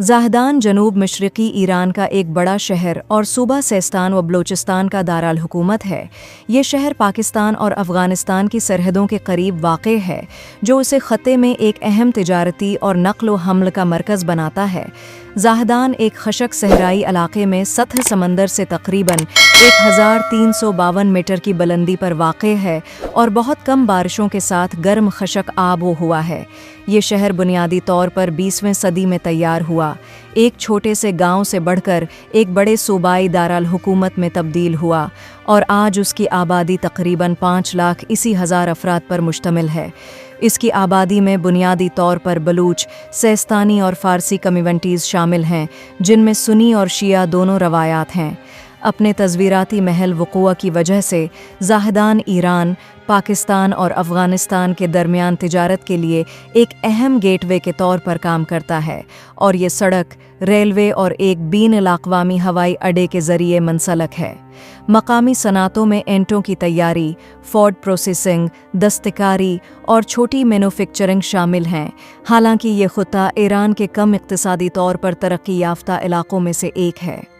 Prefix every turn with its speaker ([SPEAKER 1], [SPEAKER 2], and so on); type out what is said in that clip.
[SPEAKER 1] ज़ाहदान जनूब मशरक़ी Iran का एक बड़ा शहर और सूबा सिस्तान व बलूचिस्तान का दारुल हुकूमत है। ये शहर पाकिस्तान और अफ़गानिस्तान की सरहदों के करीब वाक़ है, जो उसे ख़त्े में एक अहम तिजारती और नक़्ल व हमल का मरकज़ बनाता है। ज़ाहदान एक खशक सहराई इलाक़े में सतह समंदर से तकरीबन 1352 मीटर की बुलंदी पर वाक़ है और बहुत कम बारिशों के साथ गर्म खशक आबो हुआ है। ये शहर बुनियादी तौर पर 20वीं सदी में तैयार हुआ, एक छोटे से गांव से बढ़कर एक बड़े सूबाई दारुल हुकूमत में तब्दील हुआ और आज उसकी आबादी तकरीबन 5,80,000 अफराद पर मुश्तमिल है। इसकी आबादी में बुनियादी तौर पर बलूच, सिस्तानी और फ़ारसी कम्युनिटीज़ शामिल हैं, जिनमें सुन्नी और शिया दोनों रवायात हैं। अपने तज़वीराती महल वक़ूअ की वजह से ज़ाहदान ईरान, पाकिस्तान और अफ़गानिस्तान के दरमियान तिजारत के लिए एक अहम गेटवे के तौर पर काम करता है और ये सड़क, रेलवे और एक बीन अक़वामी हवाई अड्डे के ज़रिए मुंसलक है। मकामी सनातों में ईंटों की तैयारी, फूड प्रोसेसिंग, दस्तकारी और छोटी मैन्युफैक्चरिंग शामिल हैं। हालांकि ये ख़ुत्ता ईरान के कम इक़्तिसादी तौर पर तरक्की याफ्ता इलाक़ों में से एक है।